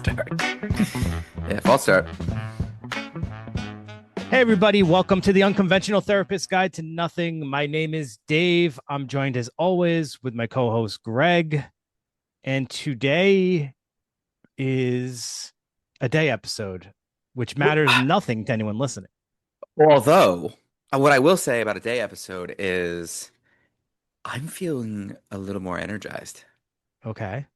start. Yeah, false start. Hey, everybody. Welcome to the Unconventional Therapist Guide to Nothing. My name is Dave. I'm joined as always with my co host, Greg. And today is a day episode, which matters nothing to anyone listening. Although, what I will say about a day episode is I'm feeling a little more energized Okay.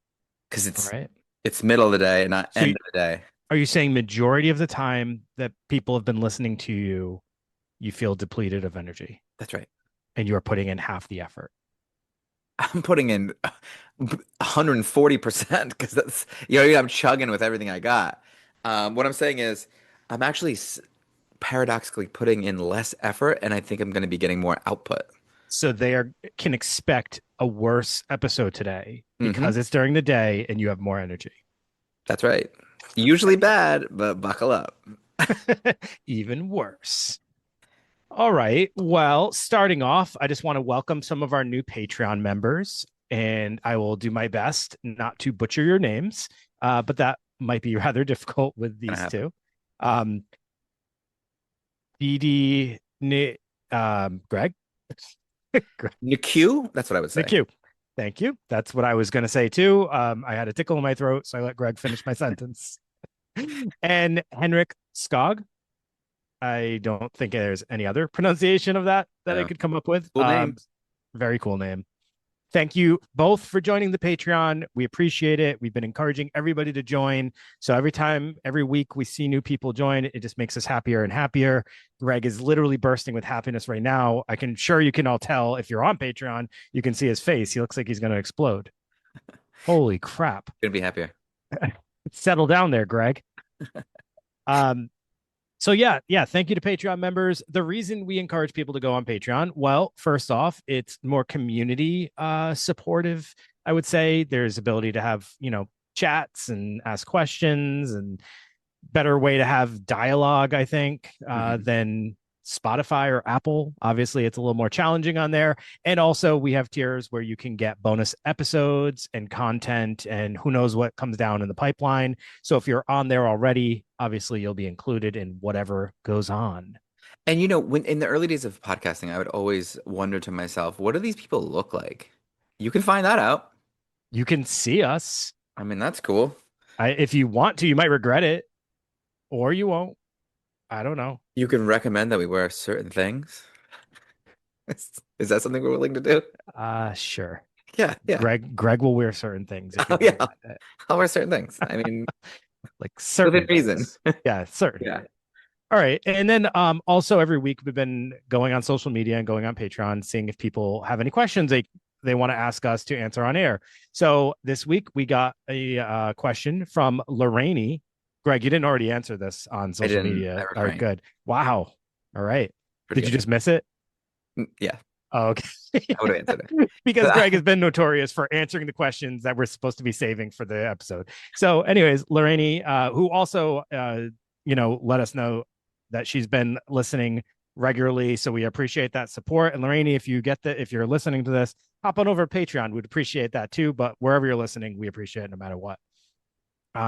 because All right. it's middle of the day and not So, end of the day. are you saying majority of the time that people have been listening to you, you feel depleted of energy That's right. and you are putting in half the effort? I'm putting in 140% because I'm chugging with everything I got. What I'm saying is I'm actually paradoxically putting in less effort, and I think I'm going to be getting more output. So can expect a worse episode today Hmm. because it's during the day and you have more energy. That's right. Usually bad, but buckle up. Even worse. All right. Well, starting off, I just want to welcome some of our new Patreon members, and I will do my best not to butcher your names, but that might be rather difficult with Gonna these happen. two. Um, BD, Greg, NQ? That's what I would say. Nick, thank you. That's what I was going to say too. I had a tickle in my throat, so I let Greg finish my sentence. And Henrik Skog. I don't think there's any other pronunciation of that I Yeah. could come up with. Cool name. Very cool name. Thank you both for joining the Patreon. We appreciate it. We've been encouraging everybody to join. So every week we see new people join, it just makes us happier and happier. Greg is literally bursting with happiness right now. I can sure you can all tell if you're on Patreon, you can see his face. He looks like he's going to explode. Holy crap. Gonna be happier. Settle down there, Greg. Um, So yeah, thank you to Patreon members. The reason we encourage people to go on Patreon, well, first off, it's more community supportive. I would say there's ability to have, chats and ask questions and better way to have dialogue, I think, Mhm. than Spotify or Apple. Obviously, it's a little more challenging on there. And also, we have tiers where you can get bonus episodes and content, and who knows what comes down in the pipeline. So if you're on there already, obviously, you'll be included in whatever goes on. And when in the early days of podcasting, I would always wonder to myself, what do these people look like? You can find that out. You can see us. I mean, that's cool. If you want to, you might regret it, or you won't. I don't know. You can recommend that we wear certain things. Is that something we're willing to do? Sure. Yeah, yeah. Greg will wear certain things if you Oh, yeah. recommend it. I'll wear certain things. I mean, Like within certain reason. things. Yeah, certain. Yeah. All right. And then also every week we've been going on social media and going on Patreon, seeing if people have any questions they want to ask us to answer on air. So this week we got a question from Lorraine. Greg, you didn't already answer this on I social didn't. I media. All right, refrained. good. Wow. All right. Pretty Did you good. just miss it? Yeah, Oh, okay. I would have answered it. Because But Greg has been notorious for answering the questions that we're supposed to be saving for the episode. So, anyways, Lorraine, who also, let us know that she's been listening regularly. So we appreciate that support. And Lorraine, if you're listening to this, hop on over to Patreon. We'd appreciate that too. But wherever you're listening, we appreciate it no matter what.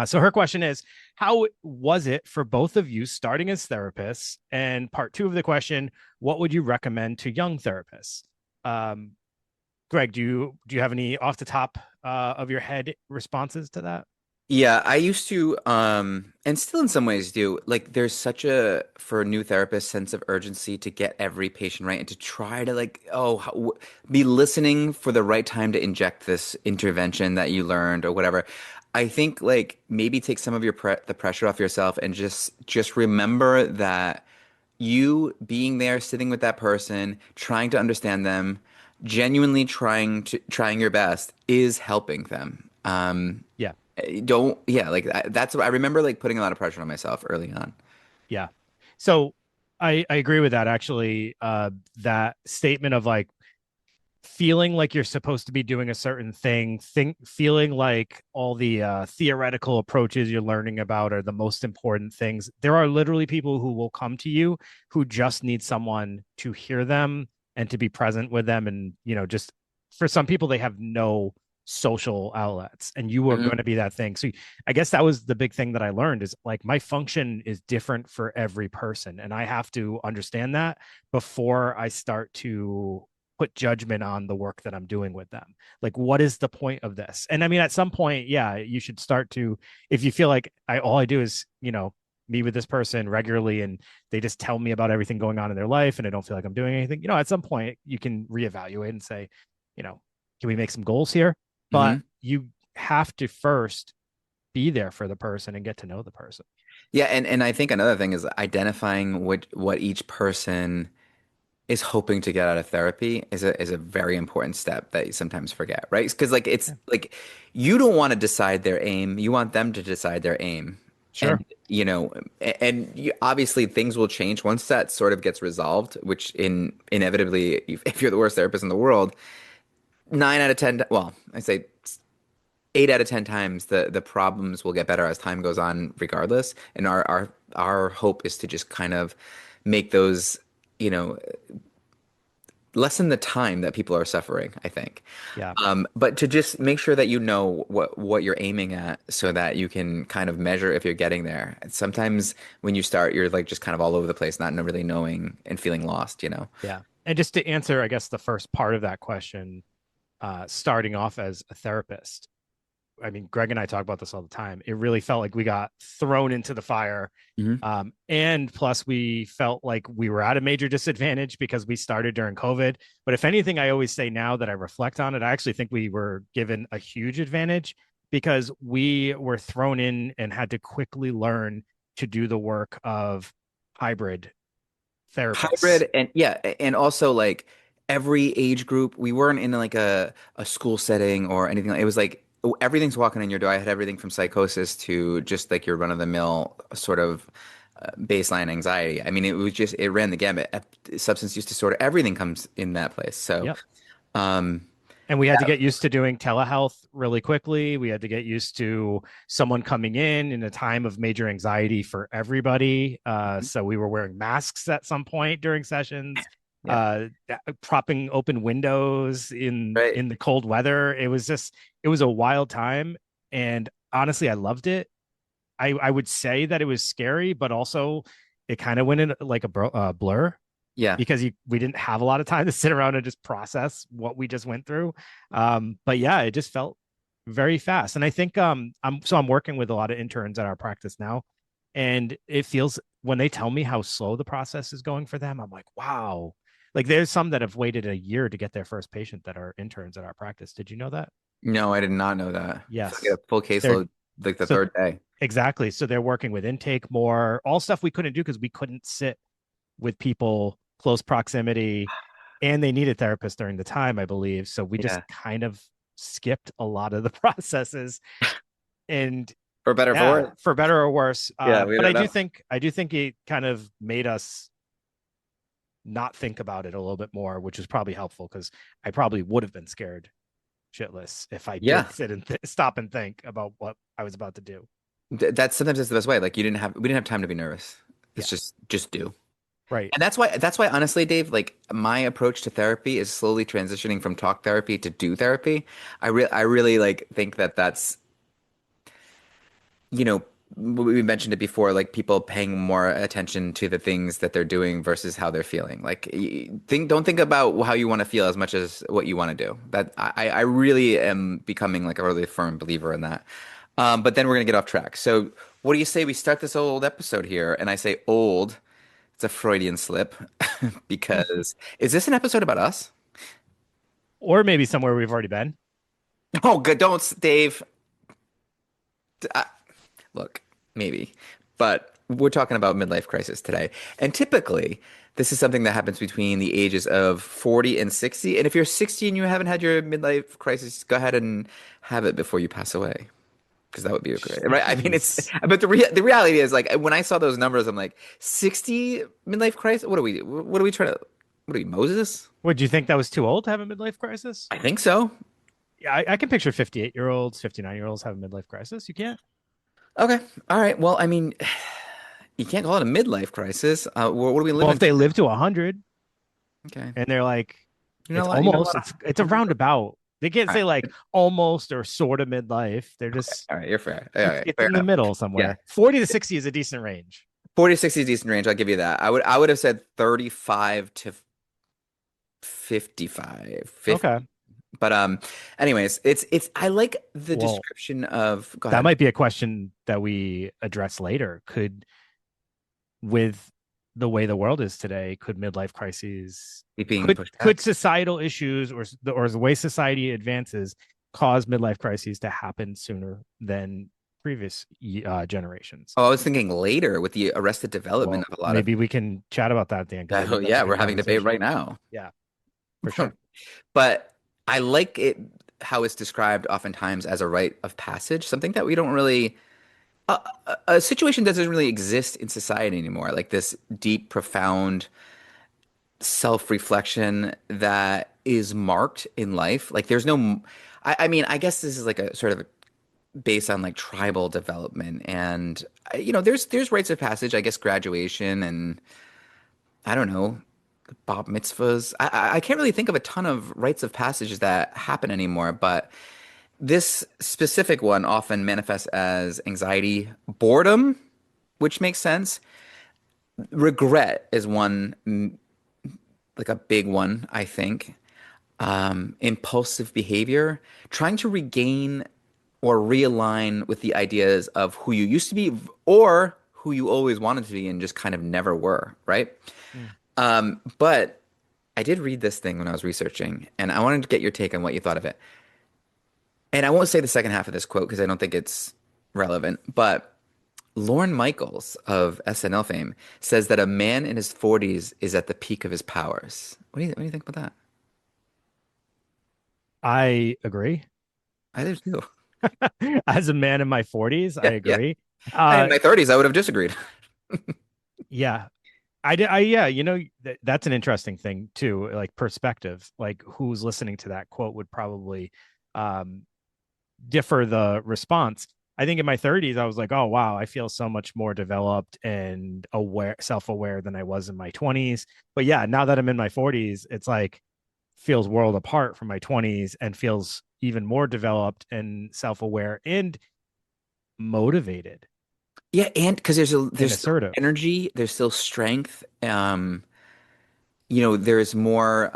So her question is, how was it for both of you starting as therapists? And part two of the question, what would you recommend to young therapists? Um, Greg, do you have any off the top of your head responses to that? yeah, I used to, and still in some ways do, like there's such a, for a new therapist, sense of urgency to get every patient right and to try to be listening for the right time to inject this intervention that you learned or whatever. I think like maybe take some of the pressure off yourself and just remember that you being there, sitting with that person, trying to understand them, genuinely trying your best is helping them. Yeah, Don't, yeah, like that's what I remember, like putting a lot of pressure on myself early on. yeah. So I agree with that actually. That statement of like feeling like you're supposed to be doing a certain thing, feeling like all the theoretical approaches you're learning about are the most important things. There are literally people who will come to you who just need someone to hear them and to be present with them, and just for some people they have no social outlets, and you were Hmm. going to be that thing. So I guess that was the big thing that I learned is like my function is different for every person, and I have to understand that before I start to put judgment on the work that I'm doing with them. Like, what is the point of this? And I mean, at some point, yeah, you should start to, if you feel like all I do is, meet with this person regularly and they just tell me about everything going on in their life and I don't feel like I'm doing anything, at some point you can reevaluate and say, you know, can we make some goals here? But Hmm. you have to first be there for the person and get to know the person. Yeah, and I think another thing is identifying what each person is hoping to get out of therapy is a very important step that you sometimes forget, right? Because like it's Yeah. like you don't want to decide their aim, you want them to decide their aim. Sure. And obviously things will change once that sort of gets resolved, which inevitably, if you're the worst therapist in the world, 9 out of 10, well, I say 8 out of 10 times the problems will get better as time goes on, regardless. And our hope is to just kind of make those, you know, lessen the time that people are suffering, I think. Yeah. But to just make sure that you know what you're aiming at so that you can kind of measure if you're getting there. And sometimes when you start, you're like just kind of all over the place, not really knowing and feeling lost, you know? Yeah. And just to answer, I guess, the first part of that question, starting off as a therapist, I mean, Greg and I talk about this all the time. It really felt like we got thrown into the fire. Hmm. And plus, we felt like we were at a major disadvantage because we started during COVID. But if anything, I always say now that I reflect on it, I actually think we were given a huge advantage because we were thrown in and had to quickly learn to do the work of hybrid therapists. Hybrid, and yeah, and also like every age group. We weren't in like a school setting or anything. It was like everything's walking in your door. I had everything from psychosis to just like your run-of-the-mill sort of baseline anxiety. I mean, it ran the gamut. Substance use disorder, everything comes in that place. So, Yep. um, And we had to get used to doing telehealth really quickly. We had to get used to someone coming in a time of major anxiety for everybody. So we were wearing masks at some point during sessions, yeah, propping open windows in right. in the cold weather. It was a wild time, and honestly, I loved it. I would say that it was scary, but also it kind of went in like a blur Yeah. because we didn't have a lot of time to sit around and just process what we just went through. But yeah, it just felt very fast. And I think I'm working with a lot of interns at our practice now, and it feels when they tell me how slow the process is going for them, I'm like, wow. Like there's some that have waited a year to get their first patient that are interns at our practice. Did you know that? No, I did not know that. So I get Yes. a full They're caseload like the so third day. exactly. So they're working with intake more, all stuff we couldn't do because we couldn't sit with people close proximity and they needed therapists during the time, I believe. So we just Yeah. kind of skipped a lot of the processes and For better or for yeah, worse. for better or worse. Yeah, we But don't know. I do think it kind of made us not think about it a little bit more, which is probably helpful because I probably would have been scared shitless if I Yeah. did sit and stop and think about what I was about to do. That's sometimes that's the best way. Like we didn't have time to be nervous. It's Yeah, just do. right. And that's why honestly, Dave, like my approach to therapy is slowly transitioning from talk therapy to do therapy. I really like think that that's, you know, we mentioned it before, like people paying more attention to the things that they're doing versus how they're feeling. Like don't think about how you want to feel as much as what you want to do. That I really am becoming like a really firm believer in that. But then we're gonna get off track. So what do you say we start this old episode here? And I say old. It's a Freudian slip because is this an episode about us? Or maybe somewhere we've already been. Oh, good. Don't, Dave. Uh, Look, maybe, but we're talking about midlife crisis today. And typically, this is something that happens between the ages of 40 and 60. And if you're 60 and you haven't had your midlife crisis, go ahead and have it before you pass away. Because that would be great, right? I mean, Jeez. but the reality is like when I saw those numbers, I'm like, 60 midlife crisis? What are we trying to, what are we, Moses? Would you think that was too old to have a midlife crisis? I think so. Yeah, I can picture 58-year-olds, 59-year-olds have a midlife crisis. You can't. Okay. All right. Well, I mean, you can't call it a midlife crisis. What do we live Well, if in they today? live to 100 Okay. and they're like, You're not it's allowed, you're not almost, allowed it's a 100. roundabout. They can't All right. say like almost or sort of midlife. They're just All right. You're fair. All right. it's Fair in the enough. middle Yeah. somewhere. 40 to 60 is a decent range. 40 to 60 is decent range. I'll give you that. I would have said 35 to 55, Okay. 50. But anyways, it's I like the Well, description of go that ahead. might be a question that we address later. Could, with the way the world is today, could midlife crises, Keep being could pushed could back. societal issues or the way society advances cause midlife crises to happen sooner than previous generations? Oh, I was thinking later with the arrested development Well, of a lot of maybe we can chat about that, Dan, because I oh think that's yeah, a we're good having debate conversation. right now. Yeah, for sure. But I like it how it's described oftentimes as a rite of passage, something that we don't really a situation that doesn't really exist in society anymore, like this deep, profound self-reflection that is marked in life. Like there's no, I mean, I guess this is like a sort of based on like tribal development and there's rites of passage, I guess graduation and I don't know, bar mitzvahs. I can't really think of a ton of rites of passage that happen anymore, but this specific one often manifests as anxiety, boredom, which makes sense. Regret is one, like a big one, I think. Impulsive behavior, trying to regain or realign with the ideas of who you used to be or who you always wanted to be and just kind of never were, right? Mm. But I did read this thing when I was researching, and I wanted to get your take on what you thought of it. And I won't say the second half of this quote because I don't think it's relevant, but Lorne Michaels of SNL fame says that a man in his 40s is at the peak of his powers. What do you think about that? I agree. I do too. As a man in my 40s, I Yeah, yeah. agree. And in Uh, my 30s, I would have disagreed. yeah, I did. Yeah, that's an interesting thing too, like perspective. Like who's listening to that quote would probably um, differ the response. I think in my 30s, I was like, oh, wow, I feel so much more developed and self-aware than I was in my 20s. But yeah, now that I'm in my 40s, it's like feels world apart from my 20s and feels even more developed and self-aware and motivated Yeah, and because and there's still assertive. energy, there's still strength. There's more.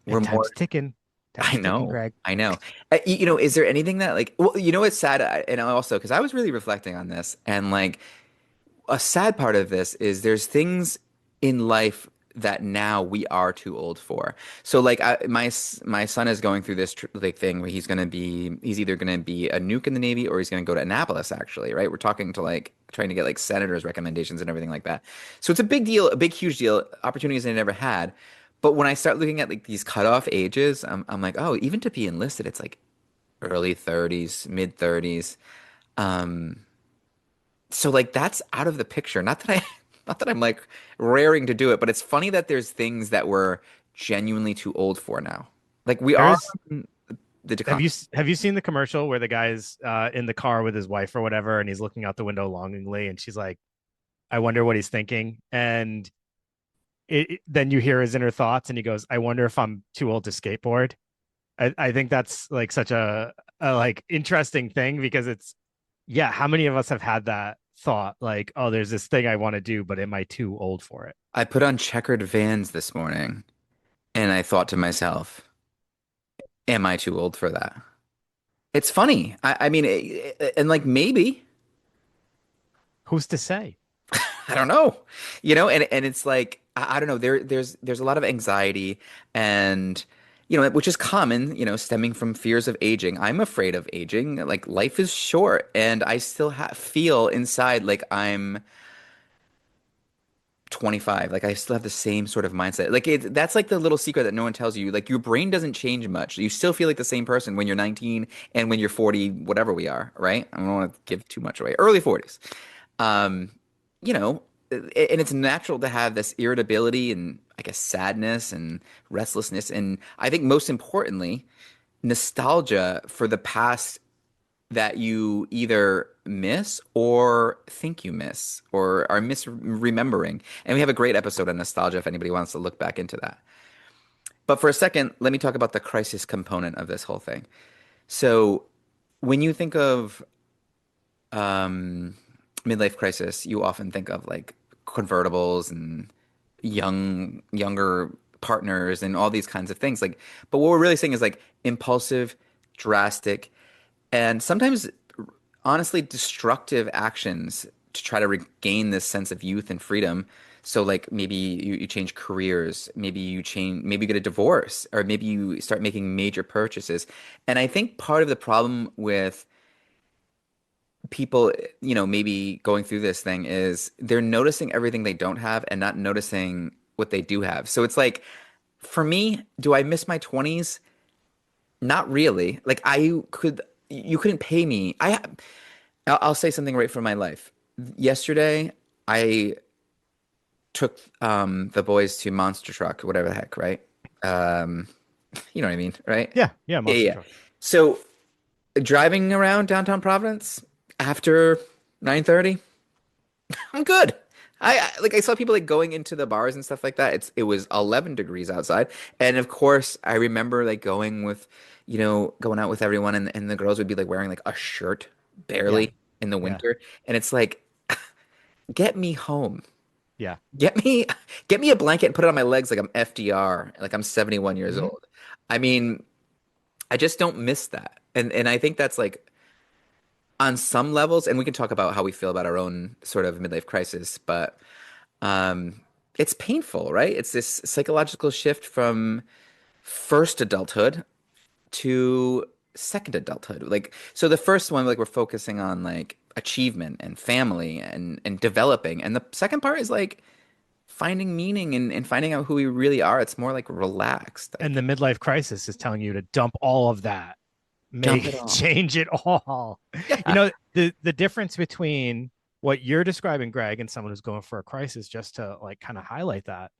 We're And more. time's ticking. I Time's ticking, know, Greg. I know. Is there anything that like? Well, it's sad, and also because I was really reflecting on this, and like a sad part of this is there's things in life that now we are too old for. So like my son is going through this like thing where he's either going to be a nuke in the Navy or he's going to go to Annapolis actually, right? We're talking to like trying to get like senators recommendations and everything like that. So it's a big deal, a big huge deal, opportunities I never had. But when I start looking at like these cutoff ages, I'm like, oh, even to be enlisted, it's like early 30s, mid 30s. Um, so like that's out of the picture. Not that I not that I'm like raring to do it, but it's funny that there's things that we're genuinely too old for now. Like we are There's on the have decline. you seen the commercial where the guy's in the car with his wife or whatever, and he's looking out the window longingly, and she's like, "I wonder what he's thinking," and then you hear his inner thoughts, and he goes, "I wonder if I'm too old to skateboard." I think that's like such a like interesting thing because it's yeah, how many of us have had that thought like, "Oh, there's this thing I want to do, but am I too old for it?" I put on checkered Vans this morning and I thought to myself, am I too old for that? It's funny. I mean, and like maybe, Who's to say? I don't know, and it's like I don't know. There's a lot of anxiety and which is common, stemming from fears of aging. I'm afraid of aging. Like life is short, and I still feel inside like I'm 25. Like I still have the same sort of mindset. Like that's like the little secret that no one tells you. Like your brain doesn't change much. You still feel like the same person when you're 19 and when you're 40, whatever we are, right? I don't want to give too much away. Early 40s. Um, and it's natural to have this irritability and I guess sadness and restlessness. And I think most importantly, nostalgia for the past that you either miss or think you miss or are misremembering. And we have a great episode on nostalgia if anybody wants to look back into that. But for a second, let me talk about the crisis component of this whole thing. So when you think of um, midlife crisis, you often think of like convertibles and younger partners and all these kinds of things. Like, but what we're really saying is like impulsive, drastic, and sometimes honestly destructive actions to try to regain this sense of youth and freedom. So like maybe you change careers, maybe you get a divorce, or maybe you start making major purchases. And I think part of the problem with people, maybe going through this thing is they're noticing everything they don't have and not noticing what they do have. So it's like, for me, do I miss my 20s? Not really. Like you couldn't pay me. I'll say something right from my life. Yesterday, I took the boys to Monster Truck, whatever the heck, right? Um, you know what I mean, right? Yeah, yeah, Yeah, monster yeah. truck. So driving around downtown Providence after 9:30, I'm good. I saw people like going into the bars and stuff like that. It was 11 degrees outside, and of course I remember like going out with everyone, and the girls would be like wearing like a shirt Yeah, barely in the yeah, winter, and it's like, get me home. yeah. Get me get me a blanket and put it on my legs like I'm FDR, like I'm 71 years Hmm. old. I mean, I just don't miss that. And I think that's like on some levels, and we can talk about how we feel about our own sort of midlife crisis, but it's painful, right? It's this psychological shift from first adulthood to second adulthood. Like, so the first one, like we're focusing on like achievement and family and developing. And the second part is like finding meaning and finding out who we really are. It's more like relaxed, I And the think. midlife crisis is telling you to dump all of that, Dump it make all. change it all. You Yeah. know, the difference between what you're describing, Greg, and someone who's going for a crisis, just to like kind of highlight that,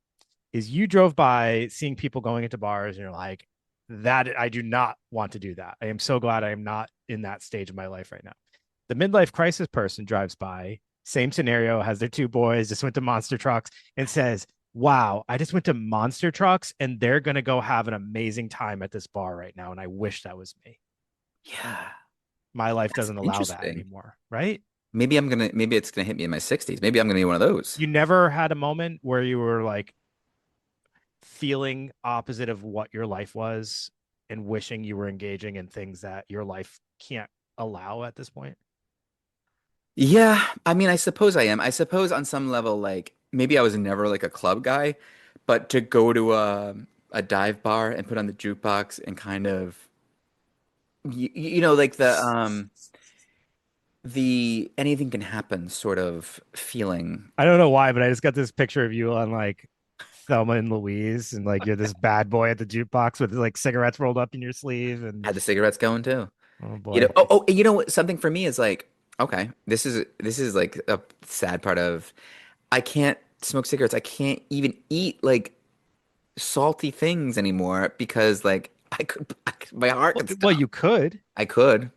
is you drove by seeing people going into bars and you're like, that I do not want to do that. I am so glad I am not in that stage of my life right now. The midlife crisis person drives by, same scenario, has their two boys, just went to monster trucks and says, wow, I just went to monster trucks and they're going to go have an amazing time at this bar right now. And I wish that was me. Yeah. My life That's doesn't allow that interesting. anymore. Right. Maybe it's gonna hit me in my 60s. Maybe I'm gonna be one of those. You never had a moment where you were like feeling opposite of what your life was and wishing you were engaging in things that your life can't allow at this point. Yeah, I mean, I suppose I am. I suppose on some level, like maybe I was never like a club guy, but to go to a dive bar and put on the jukebox and kind of like the anything can happen sort of feeling. I don't know why, but I just got this picture of you on like Thelma and Louise, and like you're this bad boy at the jukebox with like cigarettes rolled up in your sleeve, and Had the cigarettes going too. oh boy, And you know what? Something for me is like, okay, this is like a sad part of I can't smoke cigarettes. I can't even eat like salty things anymore because like my heart could well, stop. you could. I could.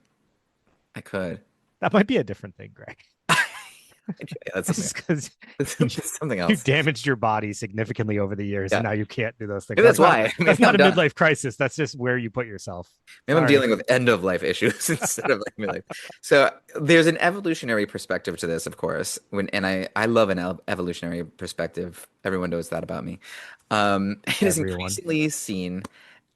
I could. That might be a different thing, Greg. Yeah, that's something. Just because That's something you else. damaged your body significantly over the years, and Yeah. now you can't do those things. Maybe that's why. Maybe That's not I'm a done. midlife crisis. That's just where you put yourself. Maybe I'm Sorry. dealing with end of life issues instead of like midlife. So there's an evolutionary perspective to this, of course. I love an evolutionary perspective. Everyone knows that about me. It is Everyone. increasingly seen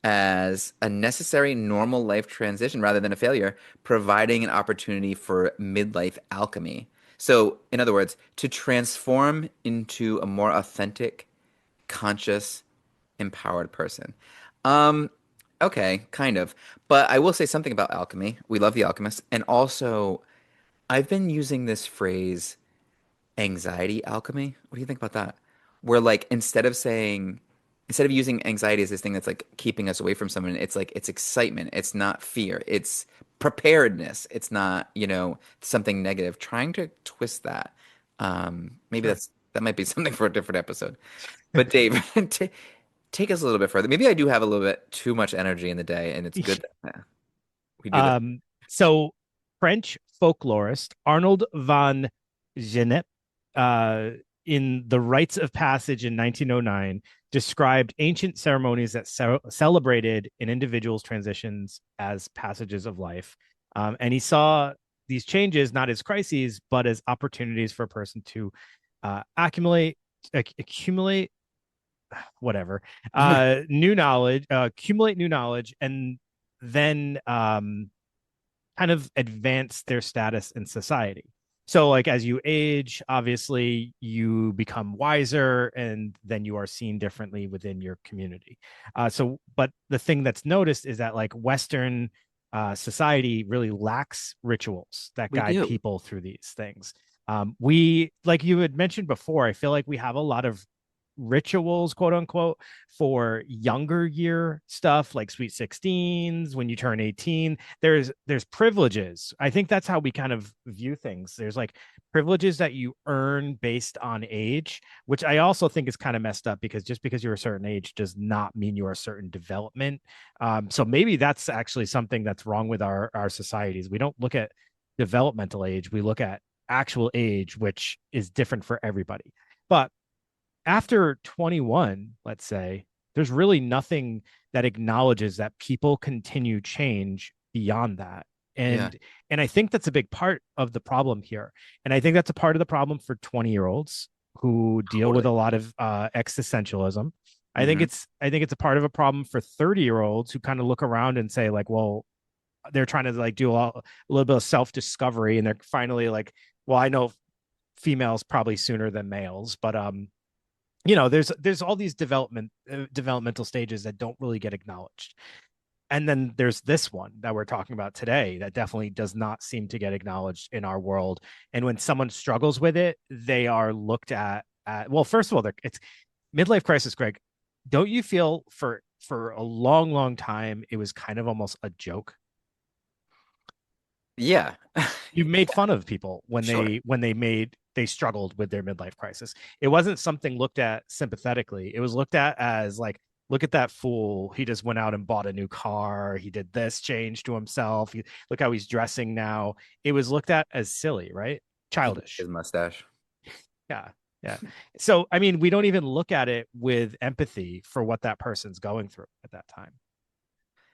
as a necessary normal life transition rather than a failure, providing an opportunity for midlife alchemy. So, in other words, to transform into a more authentic, conscious, empowered person. Um, okay, kind of. But I will say something about alchemy. We love The Alchemist. And also, I've been using this phrase anxiety alchemy. What do you think about that? Where like instead of using anxiety as this thing that's like keeping us away from someone, it's like it's excitement. It's not fear. It's preparedness. It's not, something negative. Trying to twist that. Maybe Sure. that might be something for a different episode. But Dave, take us a little bit further. Maybe I do have a little bit too much energy in the day, and it's good that we do this. So French folklorist Arnold van Gennep, in the rites of passage in 1909 described ancient ceremonies that celebrated an individual's transitions as passages of life. And he saw these changes not as crises, but as opportunities for a person to accumulate whatever new knowledge, accumulate new knowledge, and then kind of advance their status in society. So, like, as you age, obviously you become wiser and then you are seen differently within your community. But the thing that's noticed is that, like, Western society really lacks rituals that We guide do. people through these things. We, like you had mentioned before, I feel like we have a lot of rituals, quote unquote, for younger year stuff like sweet 16s when you turn 18. There's privileges. I think that's how we kind of view things. There's like privileges that you earn based on age, which I also think is kind of messed up, because just because you're a certain age does not mean you're a certain development. So maybe that's actually something that's wrong with our societies. We don't look at developmental age, we look at actual age, which is different for everybody. But after 21, let's say, there's really nothing that acknowledges that people continue change beyond that. Yeah, And I think that's a big part of the problem here. And I think that's a part of the problem for 20-year-olds who deal with totally. a lot of existentialism. Hmm. I think it's a part of a problem for 30-year-olds who kind of look around and say, like, well, they're trying to like do a little bit of self-discovery, and they're finally like, well, I know females probably sooner than males, but there's all these developmental stages that don't really get acknowledged. And then there's this one that we're talking about today that definitely does not seem to get acknowledged in our world. And when someone struggles with it, they are looked at well, first of all, it's midlife crisis, Greg. Don't you feel for a long time it was kind of almost a joke? Yeah. You made fun of people when Sure. they struggled with their midlife crisis. It wasn't something looked at sympathetically. It was looked at as like, look at that fool. He just went out and bought a new car. He did this change to himself. Look how he's dressing now. It was looked at as silly, right? He got Childish. his mustache. Yeah. Yeah. So, I mean, we don't even look at it with empathy for what that person's going through at that time.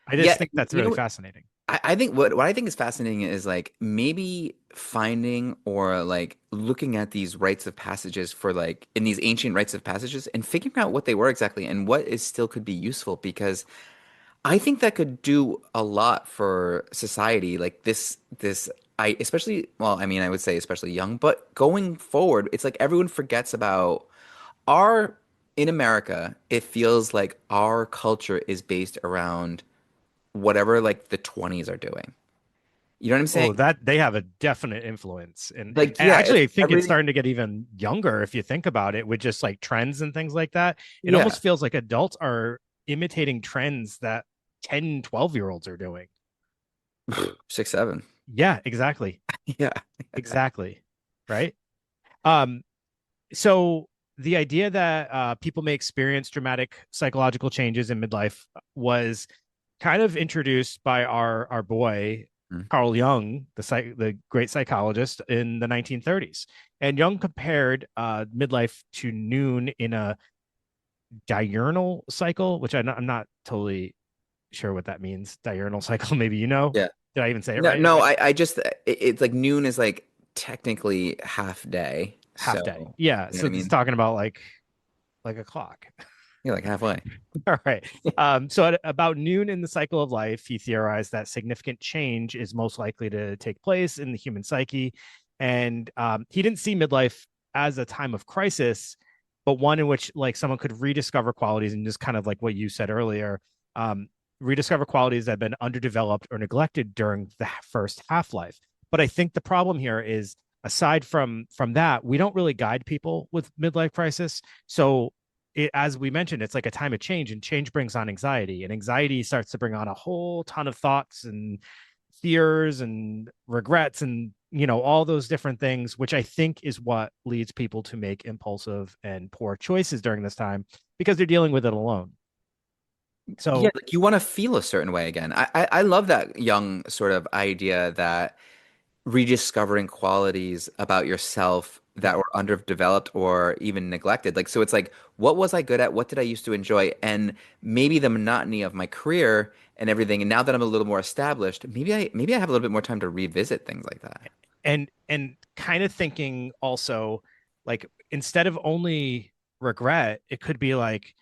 I just Yeah, think that's you really know, fascinating. I think what I think is fascinating is like maybe finding or like looking at these rites of passages for like in these ancient rites of passages and figuring out what they were exactly and what is still could be useful because I think that could do a lot for society. Like this, I especially, well, I mean, I would say especially young, but going forward, it's like everyone forgets about our, in America, it feels like our culture is based around whatever like the 20s are doing. You know what I'm Oh, saying? that they have a definite influence. Like, And yeah, it's actually, I think it's everything. starting to get even younger if you think about it with just like trends and things like that. It Yeah, almost feels like adults are imitating trends that 10, 12-year-olds are doing. 6, 7. Yeah, exactly. Yeah. Exactly. Right. Um, so the idea that people may experience dramatic psychological changes in midlife was kind of introduced by our boy Mm. Carl Jung, the great psychologist in the 1930s. And Jung compared midlife to noon in a diurnal cycle, which I'm not totally sure what that means. Diurnal cycle, maybe you know. Yeah. Did I even say it No, right? no, I just it's like noon is like technically half day. Half day. So, Yeah. you know what So I this is mean? talking about like a clock. You're like halfway. All right. So at about noon in the cycle of life, he theorized that significant change is most likely to take place in the human psyche. And he didn't see midlife as a time of crisis, but one in which like someone could rediscover qualities and just kind of like what you said earlier, um, rediscover qualities that have been underdeveloped or neglected during the first half life. But I think the problem here is aside from that, we don't really guide people with midlife crisis. So as we mentioned, it's like a time of change, and change brings on anxiety, and anxiety starts to bring on a whole ton of thoughts and fears and regrets and all those different things, which I think is what leads people to make impulsive and poor choices during this time because they're dealing with it alone. Yeah, So like you want to feel a certain way again. I love that young sort of idea that rediscovering qualities about yourself that Yeah. were underdeveloped or even neglected. Like, so it's like, what was I good at? What did I used to enjoy? And maybe the monotony of my career and everything. And now that I'm a little more established, maybe I have a little bit more time to revisit things like that. And kind of thinking also, like, instead of only regret, it could be like,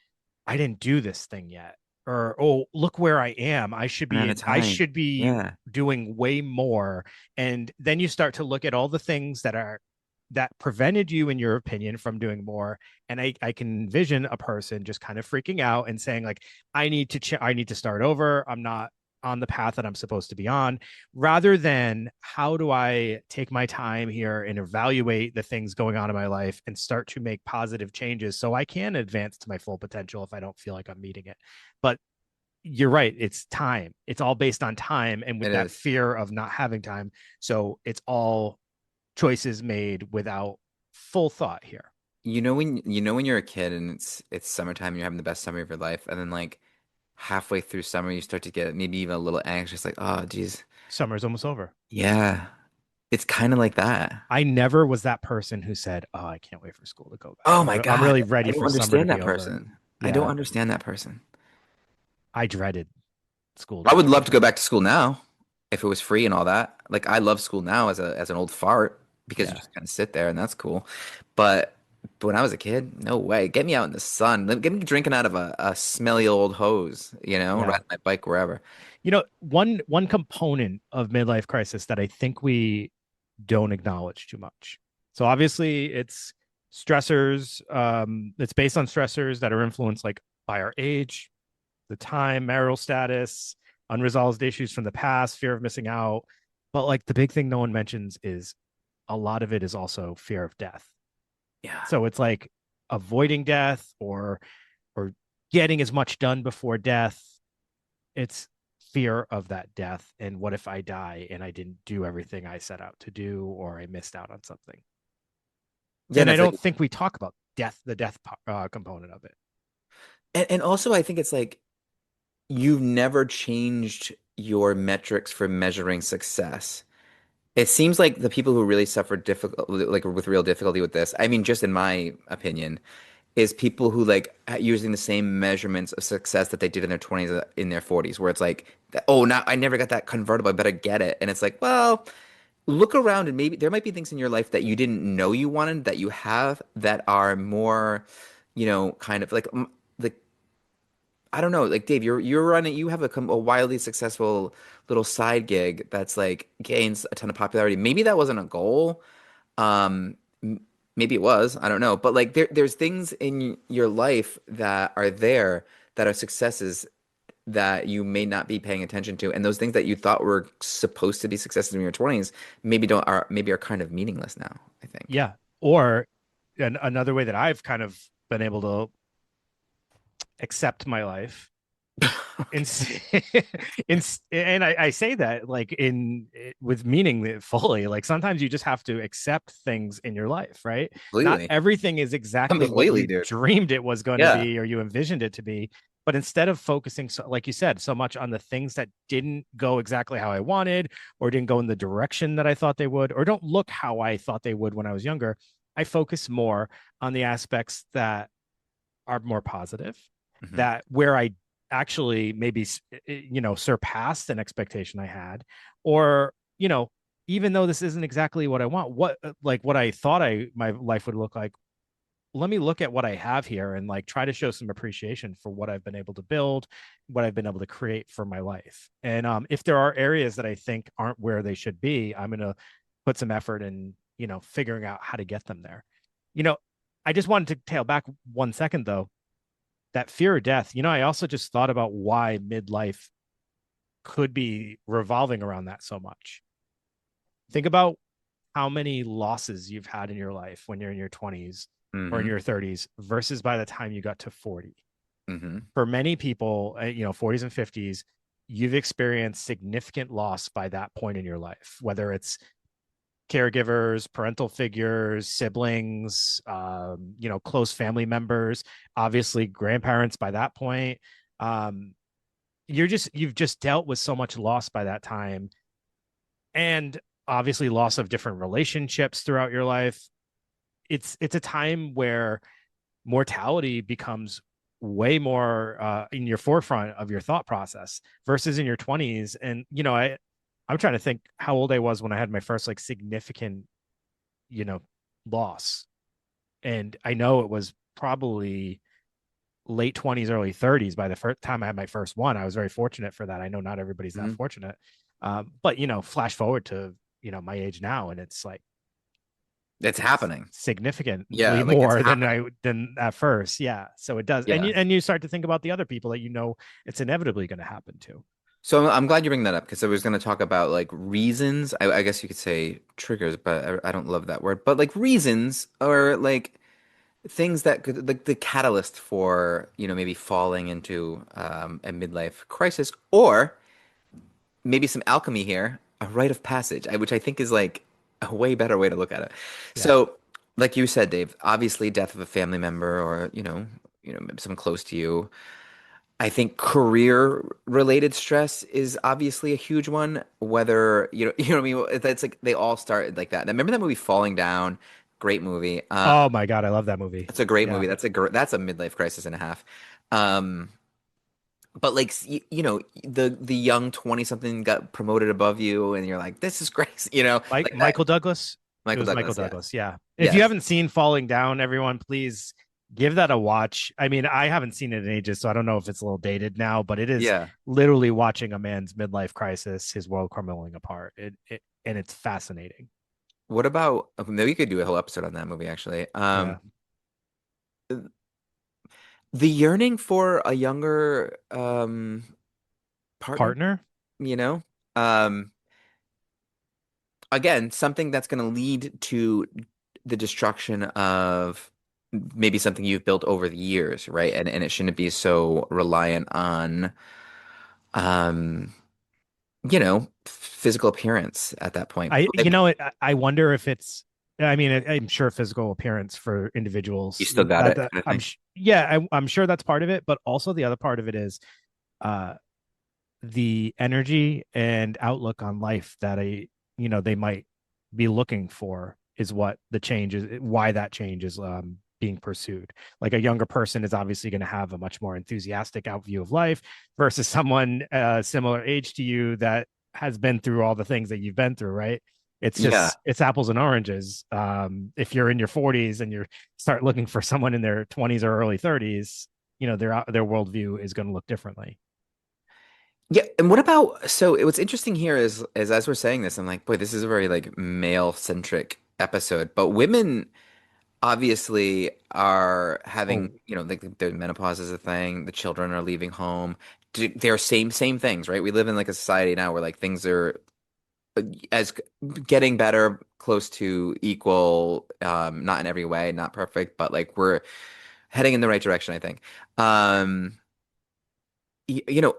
I didn't do this thing yet. Or, oh, look where I am. At a I time. should be Yeah. doing way more. And then you start to look at all the things that prevented you, in your opinion, from doing more. And I can envision a person just kind of freaking out and saying, like, I need to start over. I'm not on the path that I'm supposed to be on, rather than how do I take my time here and evaluate the things going on in my life and start to make positive changes so I can advance to my full potential if I don't feel like I'm meeting it. But you're right, it's time. It's all based on time and with It that is. fear of not having time. So it's all choices made without full thought here. When you're a kid and it's summertime and you're having the best summer of your life, and then like halfway through summer you start to get maybe even a little anxious, like, oh geez. Summer's almost over. Yeah. It's kind of like that. I never was that person who said, "Oh, I can't wait for school to go back. Oh my I'm God. really I ready don't for summer to understand be that over." person. I don't Yeah, understand that person. I dreaded school to I be would love to go over. back to school now if it was free and all that. Like I love school now as an old fart because you Yeah. just kind of sit there and that's cool. But when I was a kid, no way. Get me out in the sun. Get me drinking out of a smelly old hose, Yeah. riding my bike wherever. One component of midlife crisis that I think we don't acknowledge too much. So obviously it's stressors. It's based on stressors that are influenced like by our age, the time, marital status, unresolved issues from the past, fear of missing out. But like the big thing no one mentions is a lot of it is also fear of death. Yeah. So it's like avoiding death or getting as much done before death. It's fear of that death and what if I die and I didn't do everything I set out to do or I missed out on something. Yeah, And and I it's like don't think we talk about the death component of it. and also I think it's like you've never changed your metrics for measuring success. It seems like the people who really suffer difficult, like with real difficulty with this, I mean, just in my opinion, is people who like using the same measurements of success that they did in their 20s in their 40s, where it's like, oh, now I never got that convertible, I better get it. And it's like, well, look around and maybe there might be things in your life that you didn't know you wanted that you have that are more, kind of like I don't know, like Dave, you're running, you have a wildly successful little side gig that's like gains a ton of popularity. Maybe that wasn't a goal. Um, Maybe it was. I don't know. But like there's things in your life that are there that are successes that you may not be paying attention to, and those things that you thought were supposed to be successes in your 20s maybe are kind of meaningless now, I think. Yeah. Or another way that I've kind of been able to accept my life in, in and I say that like in with meaning fully, like sometimes you just have to accept things in your life, right? Not Completely. everything is exactly what Completely, you dude. dreamed it was going to Yeah. be or you envisioned it to be. But instead of focusing, so, like you said, so much on the things that didn't go exactly how I wanted or didn't go in the direction that I thought they would or don't look how I thought they would when I was younger, I focus more on the aspects that are more positive, Hmm. that where I actually maybe surpassed an expectation I had, or even though this isn't exactly what I want, what I thought I my life would look like, let me look at what I have here and like try to show some appreciation for what I've been able to build, what I've been able to create for my life. And if there are areas that I think aren't where they should be, I'm going to put some effort in, figuring out how to get them there. You know, I just wanted to tail back 1 second though. That fear of death, I also just thought about why midlife could be revolving around that so much. Think about how many losses you've had in your life when you're in your 20s or in Hmm. your 30s versus by the time you got to 40. Hmm. For many people, 40s and 50s, you've experienced significant loss by that point in your life, whether it's caregivers, parental figures, siblings, close family members, obviously grandparents by that point. Um, you've just dealt with so much loss by that time, and obviously loss of different relationships throughout your life. it's a time where mortality becomes way more in your forefront of your thought process versus in your 20s. And I'm trying to think how old I was when I had my first like significant, you know, loss. And I know it was probably late 20s, early 30s by the first time I had my first one. I was very fortunate for that. I know not everybody's that Mhm. fortunate. But flash forward to my age now, and it's like It's it's happening. Yeah, significantly like it's more happening. than at first. Yeah. So it does. And Yeah. you start to think about the other people that it's inevitably going to happen to. So I'm glad you bring that up because I was going to talk about like reasons. I guess you could say triggers, but I don't love that word. But like reasons or like things that could like the catalyst for, maybe falling into a midlife crisis or maybe some alchemy here, a rite of passage, which I think is like a way better way to look at it. Yeah. So, like you said, Dave, obviously death of a family member or, maybe someone close to you. I think career related stress is obviously a huge one. Whether you know what I mean. It's like they all started like that. And I remember that movie Falling Down, great movie. Oh my God. I love that movie. It's a great Yeah. movie. That's a midlife crisis and a half. Um, but like the young 20 something got promoted above you, and you're like, this is crazy. Like that. Michael Douglas. It Michael was Michael Douglas, yes, Douglas. Yeah. If you yes, haven't seen Falling Down, everyone, please give that a watch. I mean, I haven't seen it in ages, so I don't know if it's a little dated now, but it is yeah. literally watching a man's midlife crisis, his world crumbling apart. And it's fascinating. What about maybe you could do a whole episode on that movie actually. Yeah. The yearning for a younger partner, Partner. you know? Um, again, something that's going to lead to the destruction of maybe something you've built over the years, right? And it shouldn't be so reliant on um, physical appearance at that point. I Like, I wonder if it's I mean I'm sure physical appearance for you individuals still got it, that kind of I'm thing. yeah, I'm sure that's part of it, but also the other part of it is uh the energy and outlook on life that they might be looking for is what the change is, why that change is being pursued. Like a younger person is obviously going to have a much more enthusiastic out view of life versus someone similar age to you that has been through all the things that you've been through, right? Yeah. It's apples and oranges. If you're in your 40s and you start looking for someone in their 20s or early 30s, their worldview is going to look differently. Yeah, and what about what's interesting here is as we're saying this, I'm like, boy, this is a very like male centric episode, but women obviously are having, Oh, like the menopause is a thing, the children are leaving home. They're same things, right? We live in like a society now where like things are as getting better, close to equal, not in every way, not perfect, but like we're heading in the right direction, I think. Um,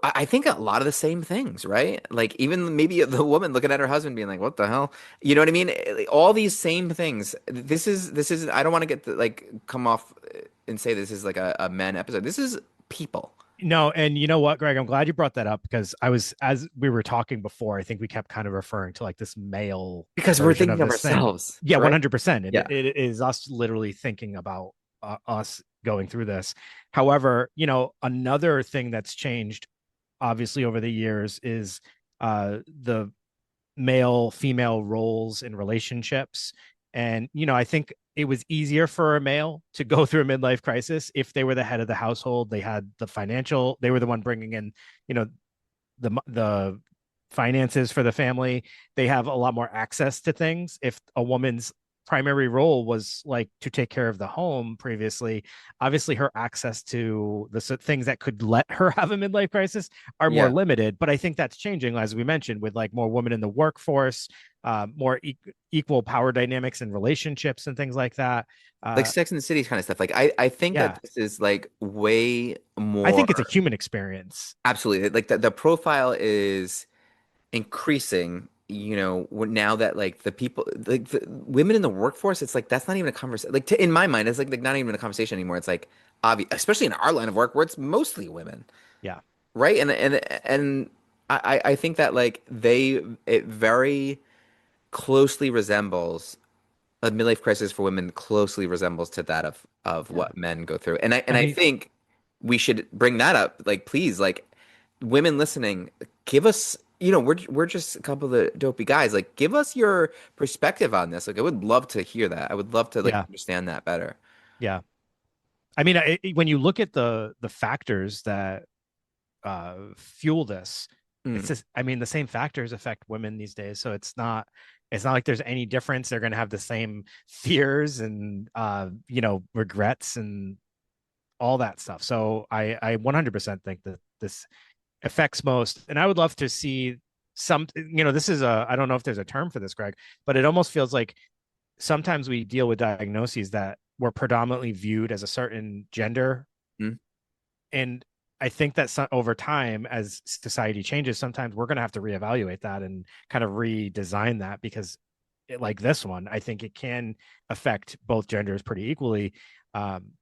I think a lot of the same things, right? Like even maybe the woman looking at her husband being like, "What the hell?" You know what I mean? Like, all these same things. This is. I don't want to get like come off and say this is like a men episode. This is people no, and you know what, Greg? I'm glad you brought that up because as we were talking before, I think we kept kind of referring to like this male because we're version of thinking of this thing. ourselves, Yeah, right? 100%. And Yeah, it is us literally thinking about us going through this. However, another thing that's changed obviously over the years is the male female roles in relationships. And I think it was easier for a male to go through a midlife crisis if they were the head of the household, they had they were the one bringing in you know the finances for the family. They have a lot more access to things. If a woman's primary role was like to take care of the home previously, obviously her access to the things that could let her have a midlife crisis are more yeah. limited. But I think that's changing, as we mentioned, with like more women in the workforce, more equal power dynamics in relationships and things like that. Like uh Sex and the City kind of stuff. Like I think that yeah, this is like way I more think it's a human experience. absolutely like the profile is increasing, now that like the people, like the women in the workforce, it's like that's not even a conversation. Like in my mind, it's like not even a conversation anymore. It's like obvious, especially in our line of work where it's mostly women, Yeah. right? And I think that like it very closely resembles a midlife crisis for women closely resembles to that of Yeah. what men go through. And I I mean, think we should bring that up. Like, please, like women listening, give us, we're just a couple of dopey guys. Like, give us your perspective on this. Like, I would love to hear that. I would love to like yeah, understand that better. yeah. I mean, when you look at the factors that fuel this, it's Mm. just, I mean, the same factors affect women these days. So it's not like there's any difference. They're going to have the same fears and regrets and all that stuff. So I 100% think that this affects most. And I would love to see some, this is I don't know if there's a term for this, Greg, but it almost feels like sometimes we deal with diagnoses that were predominantly viewed as a certain gender. Mm. And I think that over time, as society changes, sometimes we're going to have to reevaluate that and kind of redesign that because, like this one, I think it can affect both genders pretty equally. Um,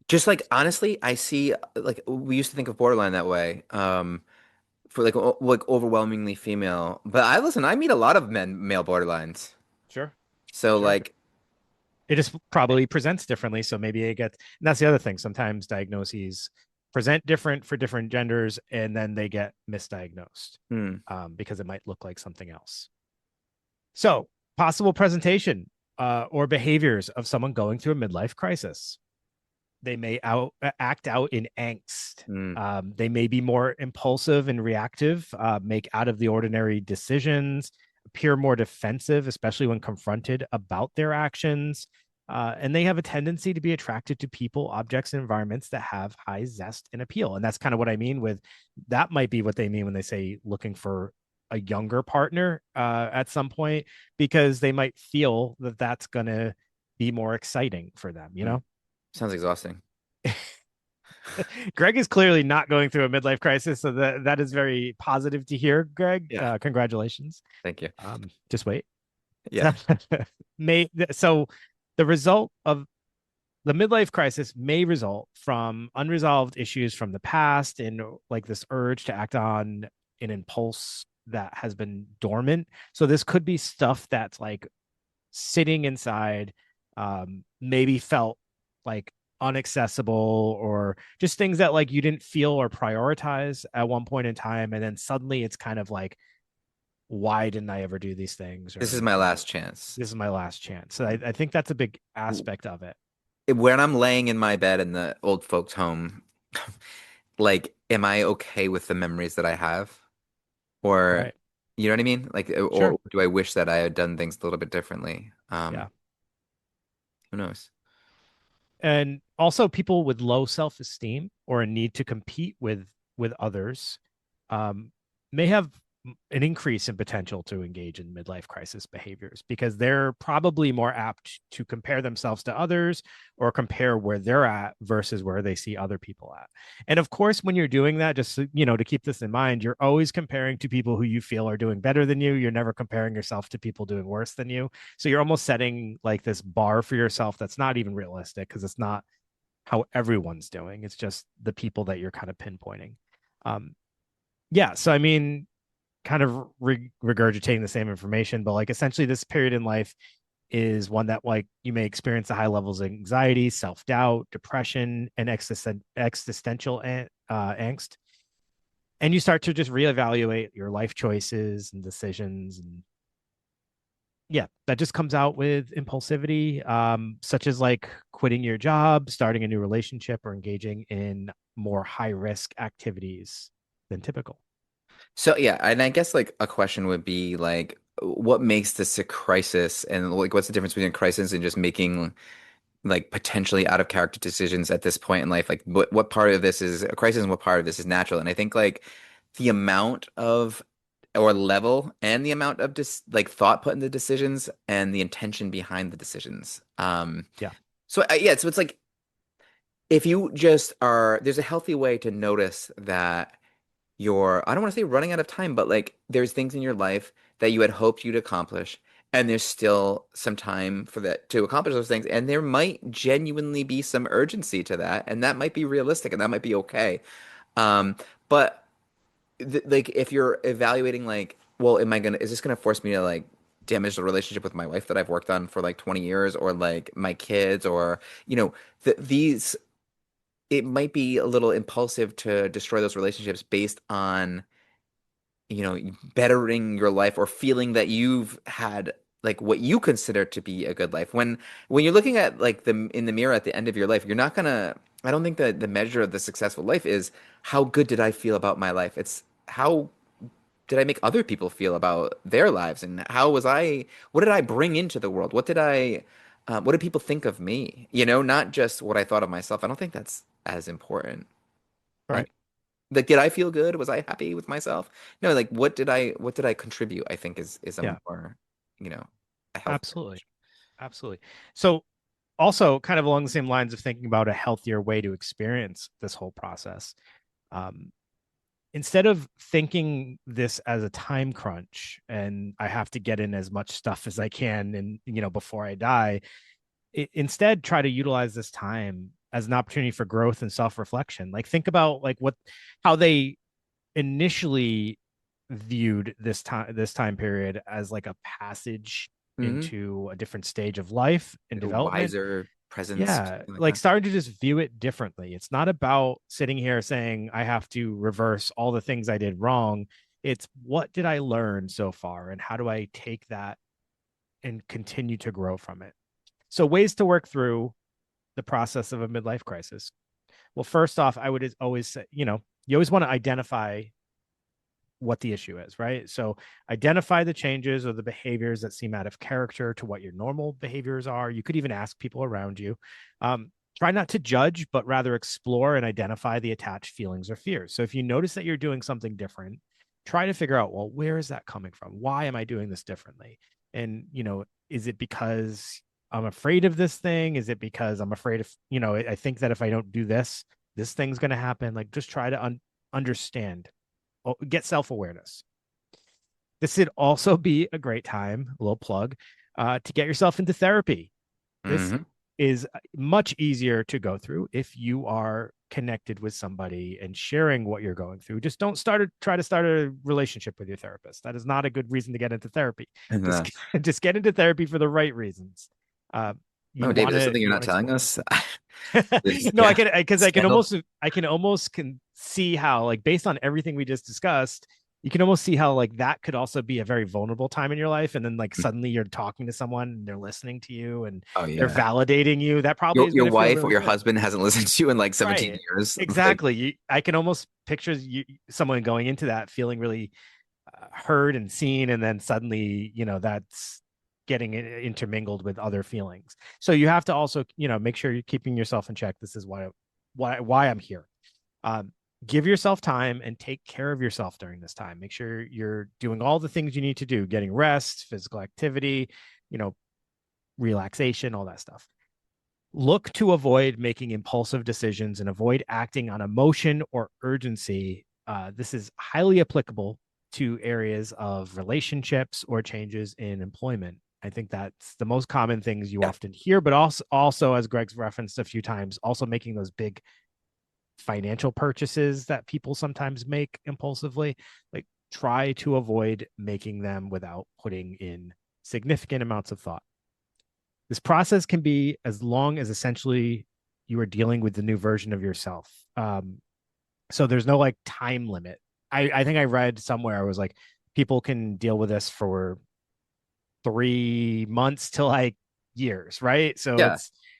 Just like honestly, I see like we used to think of borderline that way. For like overwhelmingly female. But I meet a lot of male borderlines. Sure. So Sure. like It just probably presents differently. So maybe it gets, and that's the other thing. Sometimes diagnoses present different for different genders, and then they get misdiagnosed hmm. because it might look like something else. So, possible presentation or behaviors of someone going through a midlife crisis. They may act out in angst. Hmm. They may be more impulsive and reactive, make out of the ordinary decisions, appear more defensive, especially when confronted about their actions. And they have a tendency to be attracted to people, objects, and environments that have high zest and appeal. And that's kind of what I mean with that, might be what they mean when they say looking for a younger partner at some point, because they might feel that that's going to be more exciting for them, you Hmm. know? Sounds exhausting. Greg is clearly not going through a midlife crisis, so that is very positive to hear. Greg, Yeah. congratulations. Thank you. Just wait. Yeah. So the result of the midlife crisis may result from unresolved issues from the past and like this urge to act on an impulse that has been dormant. So this could be stuff that's like sitting inside, maybe felt like unaccessible, or just things that like you didn't feel or prioritize at one point in time, and then suddenly it's kind of like, why didn't I ever do these things, This is or my last chance. this is my last chance. So I think that's a big W- aspect of it. When I'm laying in my bed in the old folks' home, like, am I okay with the memories that I have? Or, Right. you know what I mean? Like, Sure. or do I wish that I had done things a little bit differently? Yeah. Who knows? And also people with low self-esteem or a need to compete with others, um, may have an increase in potential to engage in midlife crisis behaviors because they're probably more apt to compare themselves to others or compare where they're at versus where they see other people at. And of course, when you're doing that, just to keep this in mind, you're always comparing to people who you feel are doing better than you. You're never comparing yourself to people doing worse than you. So you're almost setting like this bar for yourself that's not even realistic because it's not how everyone's doing. It's just the people that you're kind of pinpointing. Um, yeah. So, I mean, kind of regurgitating the same information, but like essentially this period in life is one that like you may experience the high levels of anxiety, self-doubt, depression, and existential angst. And you start to just reevaluate your life choices and decisions. And yeah, that just comes out with impulsivity, such as like quitting your job, starting a new relationship, or engaging in more high risk activities than typical. So yeah, and I guess like a question would be like, what makes this a crisis, and like, what's the difference between a crisis and just making like potentially out of character decisions at this point in life? Like, what part of this is a crisis and what part of this is natural? And I think like the amount of or level and the amount of just like thought put into decisions and the intention behind the decisions. Yeah. So yeah, so it's like if you just are, there's a healthy way to notice that you're, I don't want to say running out of time, but like there's things in your life that you had hoped you'd accomplish, and there's still some time for that to accomplish those things. And there might genuinely be some urgency to that, and that might be realistic and that might be okay. But th like if you're evaluating like, well, is this gonna force me to like damage the relationship with my wife that I've worked on for like 20 years, or like my kids, or you know, these it might be a little impulsive to destroy those relationships based on, bettering your life or feeling that you've had like what you consider to be a good life. When you're looking at like the in the mirror at the end of your life, you're not gonna, I don't think that the measure of the successful life is how good did I feel about my life. It's how did I make other people feel about their lives, and what did I bring into the world? What did people think of me? Not just what I thought of myself. I don't think that's as important. Right. Like, did I feel good? Was I happy with myself? No, like, what did I contribute? I think is a Yeah, more, you know, a healthier absolutely. question. Absolutely. So, also, kind of along the same lines of thinking about a healthier way to experience this whole process, um, instead of thinking this as a time crunch and I have to get in as much stuff as I can and, before I die, instead try to utilize this time as an opportunity for growth and self-reflection. Like, think about like how they initially viewed this time period as like a passage Hmm. into a different stage of life and Like a development. wiser presence or Yeah, something like like that. starting to just view it differently. It's not about sitting here saying I have to reverse all the things I did wrong. It's what did I learn so far and how do I take that and continue to grow from it. So, ways to work through the process of a midlife crisis. Well, first off, I would always say, you always want to identify what the issue is, right? So identify the changes or the behaviors that seem out of character to what your normal behaviors are. You could even ask people around you. Try not to judge, but rather explore and identify the attached feelings or fears. So if you notice that you're doing something different, try to figure out, well, where is that coming from? Why am I doing this differently? And, is it because I'm afraid of this thing? Is it because I'm afraid of, I think that if I don't do this, this thing's going to happen? Like, just try to understand, get self awareness. This would also be a great time, a little plug, to get yourself into therapy. This Hmm. is much easier to go through if you are connected with somebody and sharing what you're going through. Just don't try to start a relationship with your therapist. That is not a good reason to get into therapy. And Just just get into therapy for the right reasons. Uh, you oh, David, want there's to something you're you not want to telling explore. us. This No, I can because scandal. I can almost can see how, like, based on everything we just discussed, you can almost see how like that could also be a very vulnerable time in your life, and then like suddenly you're talking to someone and they're listening to you and Oh they're yeah. validating you. That probably Your is going your to feel wife or really your good. husband hasn't listened to you in like 17 Right. years. Like, Exactly. I can almost picture someone going into that feeling really heard and seen, and then suddenly, that's getting intermingled with other feelings. So you have to also, make sure you're keeping yourself in check. This is why I'm here. Um, give yourself time and take care of yourself during this time. Make sure you're doing all the things you need to do, getting rest, physical activity, you know, relaxation, all that stuff. Look to avoid making impulsive decisions and avoid acting on emotion or urgency. This is highly applicable to areas of relationships or changes in employment. I think that's the most common things you yeah. often hear, but also as Greg's referenced a few times, also making those big financial purchases that people sometimes make impulsively. Like, try to avoid making them without putting in significant amounts of thought. This process can be as long as essentially you are dealing with the new version of yourself. So there's no like time limit. I think I read somewhere I was like, people can deal with this for 3 months to like years, right? So Yeah.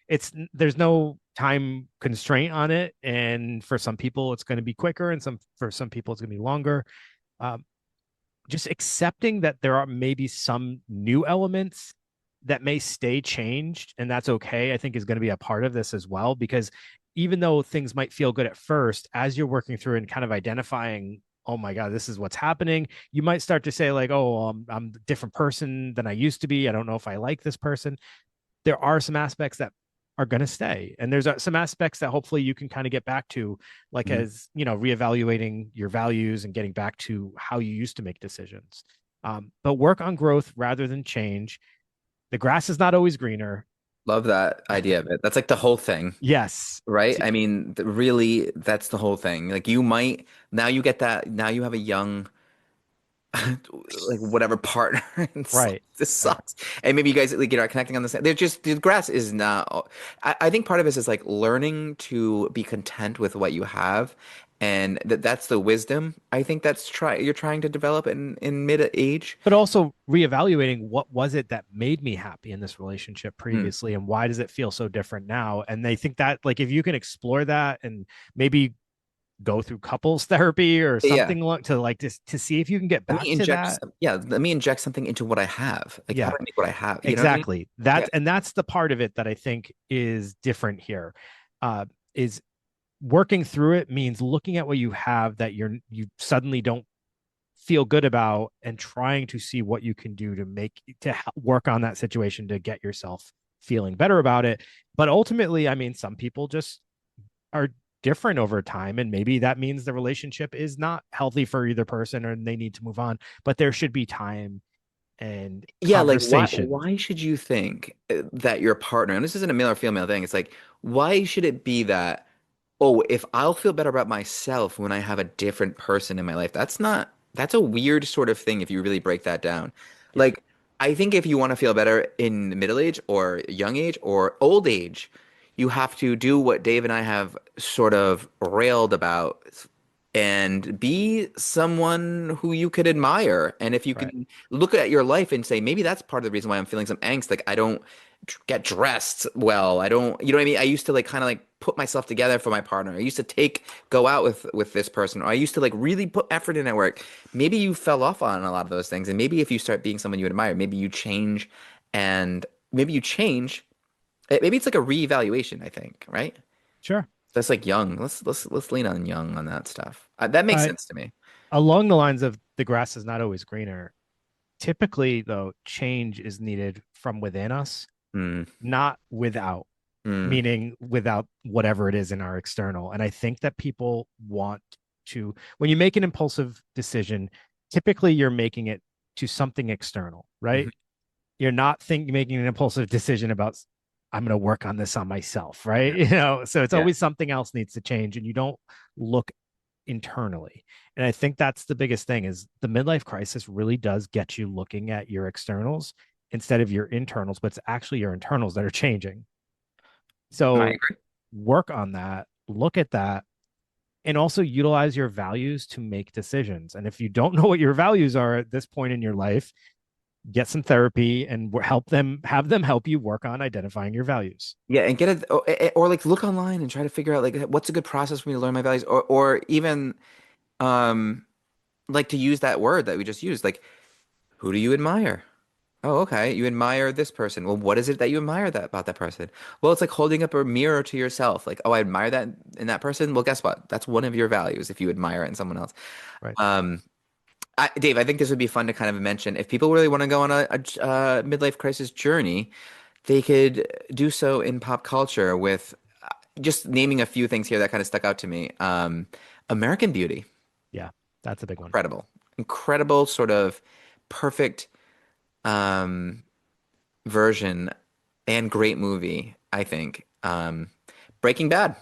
it's there's no time constraint on it, and for some people it's going to be quicker, and for some people it's going to be longer. Um, just accepting that there are maybe some new elements that may stay changed, and that's okay, I think is going to be a part of this as well, because even though things might feel good at first, as you're working through and kind of identifying, oh my god, this is what's happening, you might start to say like, oh, I'm a different person than I used to be. I don't know if I like this person. There are some aspects that are going to stay, and there's some aspects that hopefully you can kind of get back to, like, Mhm. as reevaluating your values and getting back to how you used to make decisions. But work on growth rather than change. The grass is not always greener. Love that idea of it. That's like the whole thing, Yes. right? I mean, really, that's the whole thing. Like, you might now you get that now you have a young like whatever partner. And it's like, Right. this Right. sucks. And maybe you guys like are connecting on this. They're just the grass is not. I think part of this is like learning to be content with what you have, and that's the wisdom. I think that's you're trying to develop in mid age. But also reevaluating what was it that made me happy in this relationship Hmm. previously and why does it feel so different now? And they think that like if you can explore that and maybe go through couples therapy or Yeah. something like to like to see if you can get Let me back to inject that. some, yeah, let me inject something into what I have. Like, how Yeah, do I make what I have? You know what I mean? exactly. Yeah. That's the part of it that I think is different here. Is working through it means looking at what you have that you suddenly don't feel good about and trying to see what you can do to work on that situation to get yourself feeling better about it. But ultimately, I mean, some people just are different over time and maybe that means the relationship is not healthy for either person or they need to move on, but there should be time and Yeah, like conversation. why should you think that your partner, and this isn't a male or female thing, it's like why should it be that, oh, if I'll feel better about myself when I have a different person in my life? That's a weird sort of thing if you really break that down. Yeah. Like, I think if you want to feel better in middle age or young age or old age, you have to do what Dave and I have sort of railed about and be someone who you could admire. And if you Right. can look at your life and say, maybe that's part of the reason why I'm feeling some angst. Like I don't get dressed well. I don't, you know what I mean? I used to like kind of like put myself together for my partner. I used to go out with this person, or I used to like really put effort in at work. Maybe you fell off on a lot of those things. And maybe if you start being someone you admire, maybe you change and maybe you change. Maybe it's like a reevaluation, I think, right? Sure. That's like young. Let's lean on young on that stuff. That makes uh, sense to me. Along the lines of the grass is not always greener, typically though change is needed from within us, Mm, not without, mm, meaning without whatever it is in our external. And I think that people want to, when you make an impulsive decision, typically you're making it to something external, mhm. right? You're not making an impulsive decision about, I'm going to work on this on myself, right? Yeah. So it's Yeah. always something else needs to change and you don't look internally. And I think that's the biggest thing is the midlife crisis really does get you looking at your externals instead of your internals, but it's actually your internals that are changing. I So agree. work on that, look at that, and also utilize your values to make decisions. And if you don't know what your values are at this point in your life, get some therapy and have them help you work on identifying your values. Yeah, and get it or like look online and try to figure out like what's a good process for me to learn my values or even um like to use that word that we just used. Like, who do you admire? Oh, okay. You admire this person. Well, what is it that you admire that about that person? Well, it's like holding up a mirror to yourself. Like, oh, I admire that in that person. Well, guess what? That's one of your values if you admire it in someone else. Right. Um, Dave, I think this would be fun to kind of mention. If people really want to go on a midlife crisis journey, they could do so in pop culture with just naming a few things here that kind of stuck out to me. American Beauty, Yeah, that's a big one. incredible, incredible, sort of perfect um, version and great movie, I think. Breaking Bad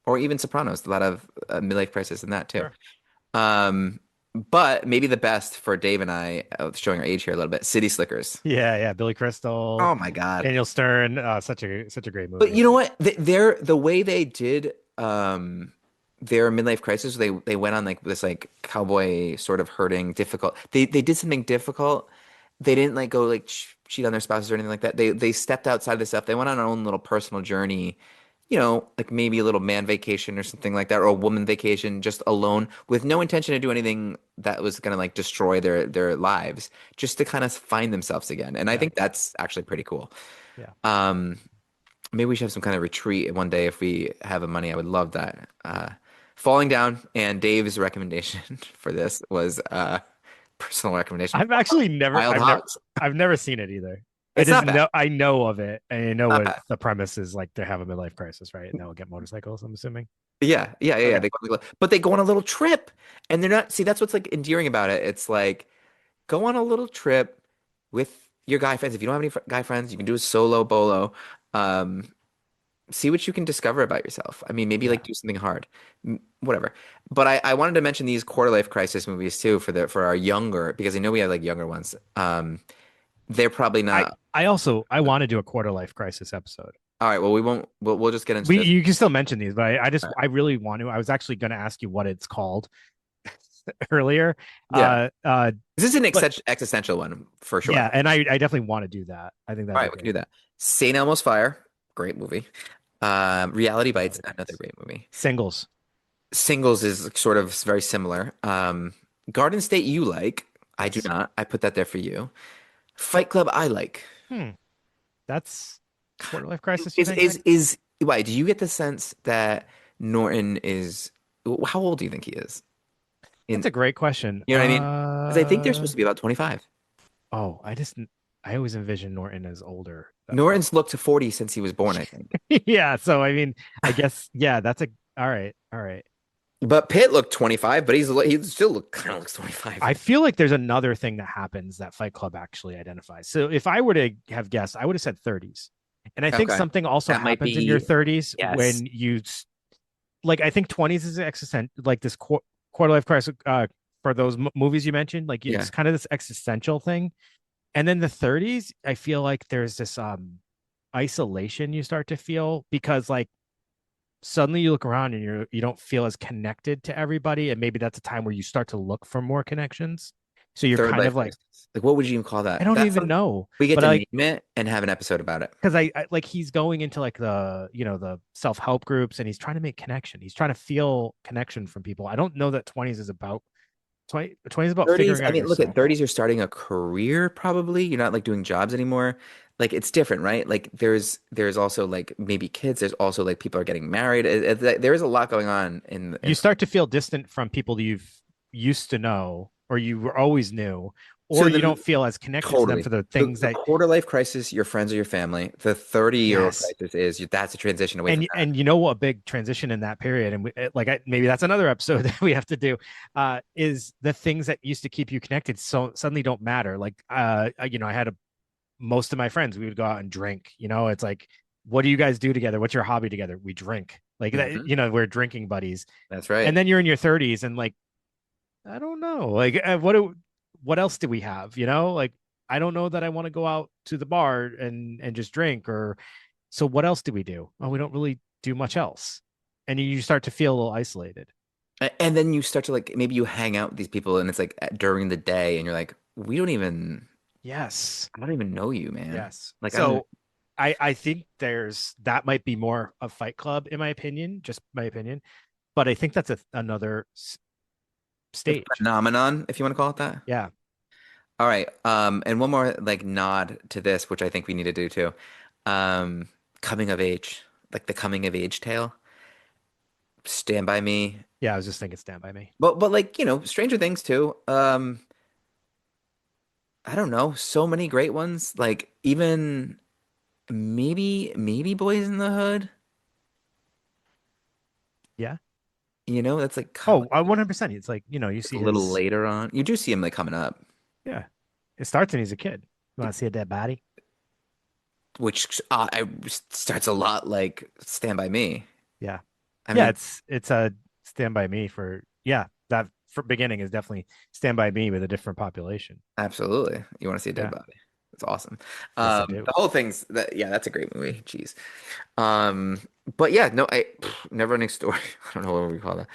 or even Sopranos, a lot of midlife crisis in that too. Sure. Um, but maybe the best for Dave and I, showing our age here a little bit, City Slickers. Yeah, yeah. Billy Crystal, Oh my God. Daniel Stern, such a great But movie. you know what? The way they did their midlife crisis, they went on like this like cowboy sort of hurting difficult. They did something difficult. They didn't like go like cheat on their spouses or anything like that. They stepped outside of this stuff. They went on their own little personal journey, like maybe a little man vacation or something like that, or a woman vacation just alone with no intention to do anything that was gonna like destroy their lives, just to kind of find themselves again. And I Yeah, think that's actually pretty cool. yeah. Um, Maybe we should have some kind of retreat one day if we have the money. I would love that. Falling Down and Dave's recommendation for this was personal recommendation. Wild Hogs. I've never seen it either. It's not bad. I know of it and I know Not what bad. the premise is like they have a midlife crisis, right? And they'll get motorcycles, I'm assuming. Yeah. Okay. But they go on a little trip, and they're not. See, that's what's like endearing about it. It's like go on a little trip with your guy friends. If you don't have any guy friends, you can do a solo bolo. Um, see what you can discover about yourself. I mean, maybe Yeah. like do something hard, whatever. But I wanted to mention these quarter life crisis movies too for our younger because I know we have like younger ones. They're probably I not. I also I want to do a quarter life crisis episode. All right. Well, we won't. We'll just get into We this. You can still mention these, but All right. I really want to. I was actually going to ask you what it's called earlier. Yeah. This is an But existential one for yeah, sure. and I definitely want to do that. I think that'd All be right, we can great. do that. St. Elmo's Fire, great movie. Reality Bites, Reality another bites. great movie. Singles. Singles is sort of very similar. Garden State, you like. I do Yes. not. I put that there for you. Fight Club, I like. Hmm. That's quarter life crisis, you Is think? is is why? Do you get the sense that Norton is? How old do you think he is? That's In a great question. you know what I mean? Because I think they're supposed to be about 25. Oh, I always envision Norton as older. Norton's looked to 40 since he was born, I think. Yeah, so I mean, I guess yeah, that's a all right, all right. But Pitt looked 25, but he still kind of looks 25. I feel like there's another thing that happens that Fight Club actually identifies. So if I were to have guessed, I would have said 30s. And I think Okay. something also That might happens in your be, 30s yes. when like I think 20s is existential, like this quarter life crisis for those movies you mentioned, like Yeah. it's kind of this existential thing. And then the 30s, I feel like there's this isolation you start to feel because like suddenly you look around and you don't feel as connected to everybody, and maybe that's a time where you start to look for more connections. So you're Third kind life of like, crisis. Like, what would you even call I that? don't That's even something know, we get but to like name it and have an episode about it. because I like he's going into like the the self-help groups and he's trying to make connection. He's trying to feel connection from people. I don't know that 20s is about 20 is about 30s, figuring I out mean, look at yourself. 30s, you're starting a career probably. You're not like doing jobs anymore. Like it's different, right? Like there's also like maybe kids. There's also like people are getting married. There is a lot going on in You start to feel distant from people that you've used to know or you were always knew, or so you the don't feel as connected to them totally for the the things the that quarter life crisis, your friends or your family. The 30-year-old yes. crisis is that's a transition away from that. And you know what, a big transition in that period, and maybe that's another episode that we have to do, is the things that used to keep you connected so suddenly don't matter. Like I had most of my friends, we would go out and drink. It's like, what do you guys do together? What's your hobby together? We drink. Like that, Hmm. we're drinking buddies. That's And right. then you're in your 30s and like, I don't know. Like what else do we have? Like I don't know that I want to go out to the bar and just drink. Or so what else do we do? Oh, we don't really do much else. And you start to feel a little isolated. And then you start to like maybe you hang out with these people and it's like during the day and you're like, Yes. I don't even know you, man. Yes. Like I don't even So I think there's that might be more of Fight Club in my opinion, just my opinion. But I think that's another a stage. phenomenon, if you want to call it that. Yeah. All right. And one more like nod to this, which I think we need to do too. Um, coming of age, like the coming of age tale. Stand by Me. Yeah, I was just thinking Stand By Me. But like, Stranger Things too. I don't know, so many great ones. Like even maybe Boys in the Hood. Yeah. That's like Oh, 100%. It's like, you it's a see little his, later on. You do see him like coming up, yeah, it starts when he's a kid. You want to see a dead body? which starts a lot like Stand by Me. Yeah. I Yeah. mean, It's a Stand By Me for, yeah, that for beginning is definitely Stand By Me with a different population. absolutely. You want to see a dead Yeah. body. It's awesome. Yes, I do. The whole thing's yeah, that's a great movie. Jeez. Um, but yeah, no, Never Ending Story. I don't know what we call that.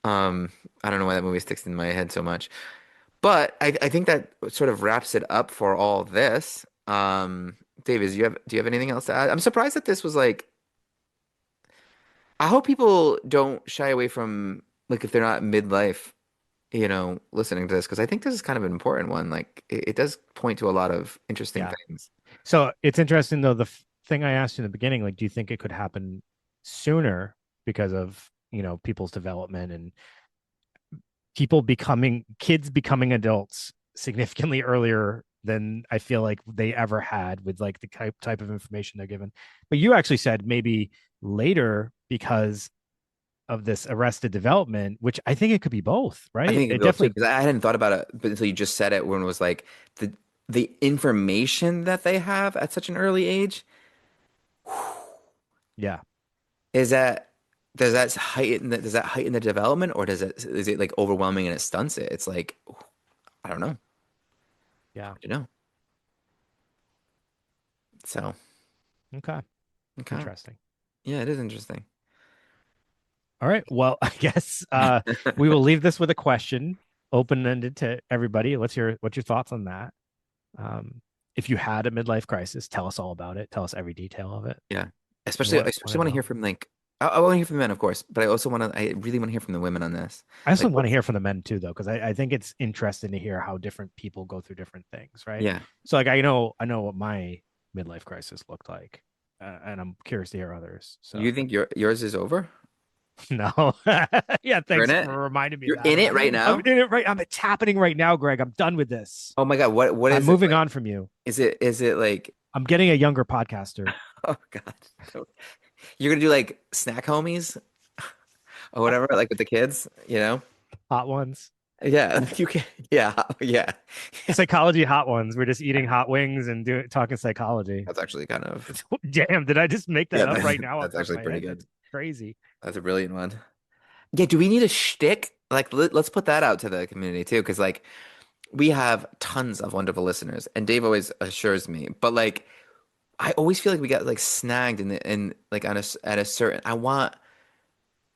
I don't know why that movie sticks in my head so much. But I think that sort of wraps it up for all this. David, do you have anything else to add? I'm surprised that this was like I hope people don't shy away from like if they're not midlife, listening to this because I think this is kind of an important one. Like it does point to a lot of interesting Yeah. things. So it's interesting though, the thing I asked you in the beginning, like, do you think it could happen sooner because of, people's development and kids becoming adults significantly earlier than I feel like they ever had with like the type of information they're given. But you actually said maybe later because of this arrested development, which I think it could be both, I right? think it could It go too definitely, because I hadn't thought about it but until you just said it when it was like the information that they have at such an early age. Yeah. Is that does that heighten the development, or is it like overwhelming and it stunts it? It's like I don't know. Yeah. Hard to know. So Okay. okay. Interesting. Yeah, it is interesting. All right. Well, I guess we will leave this with a question, open-ended to everybody. What's your thoughts on that? Um, if you had a midlife crisis, tell us all about it. Tell us every detail of it. Yeah. We Especially want to want to know. hear from like I want to hear from the men, of course, but I really want to hear from the women on this. I also Like want to what's hear from the men too, though, because I think it's interesting to hear how different people go through different things, right? yeah. So, like, I know what my midlife crisis looked like, and I'm curious to hear others. You So, think yours is over? no, yeah, You're in thanks it? for reminding me of You're that. in it right I'm now? in it right. It's happening right now, Greg. I'm done with this. Oh my God, what I'm is it moving like? on from you. Is it like I'm getting a younger podcaster, oh God. You're gonna do like snack homies or whatever, like with the kids, you know? hot ones, Yeah, you can yeah, yeah. psychology hot ones. We're just eating hot wings and talking psychology. That's actually kind of Damn, did I just make yeah, that up right now off that's the top of actually my pretty head? good. That's crazy. That's a brilliant one. Yeah, do we need a shtick? Like let's put that out to the community too, because like we have tons of wonderful listeners, and Dave always assures me, but like I always feel like we got like snagged in like at a certain I want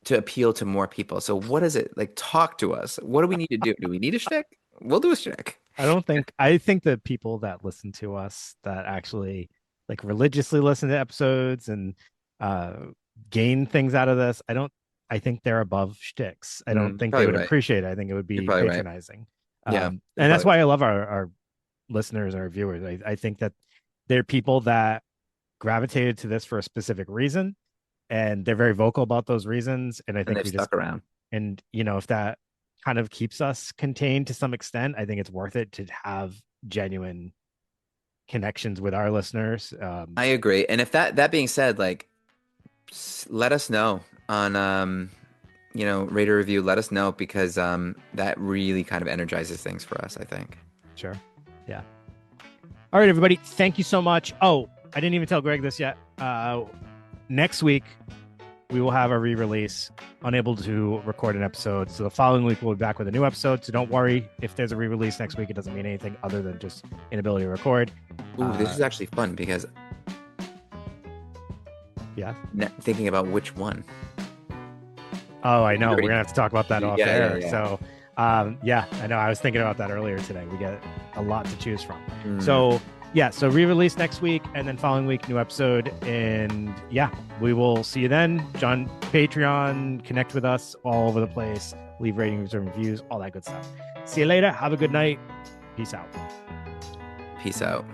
to appeal to more people. So what is it? Like talk to us. What do we need to do? Do we need a shtick? We'll do a shtick. I think the people that listen to us that actually like religiously listen to episodes and uh gain things out of this, I think they're above shticks. I don't Mm, think they probably would right. appreciate it. I think it would You're be probably right. patronizing. Yeah, you're And that's probably why right. I love our listeners, our viewers. I think that they're people that gravitated to this for a specific reason and they're very vocal about those reasons. And I And think they've we just stuck around. and if that kind of keeps us contained to some extent, I think it's worth it to have genuine connections with our listeners. I agree. And if that being said, like let us know on rate or review. Let us know because that really kind of energizes things for us, I think. Sure. Yeah. All right, everybody. Thank you so much. Oh, I didn't even tell Greg this yet. Next week, we will have a re-release. Unable to record an episode, so the following week we'll be back with a new episode. So don't worry if there's a re-release next week. It doesn't mean anything other than just inability to record. Ooh, this is actually fun because Yeah. thinking about which one. Oh, I know. We're Already- gonna have to talk about that off Yeah, yeah, air. yeah. So, yeah, I know. I was thinking about that earlier today. We get a lot to choose from. Mm. So, yeah. So re-release next week, and then following week, new episode. And yeah, we will see you then. John, Patreon, connect with us all over the place. Leave ratings and reviews, all that good stuff. See you later. Have a good night. Peace out. Peace out.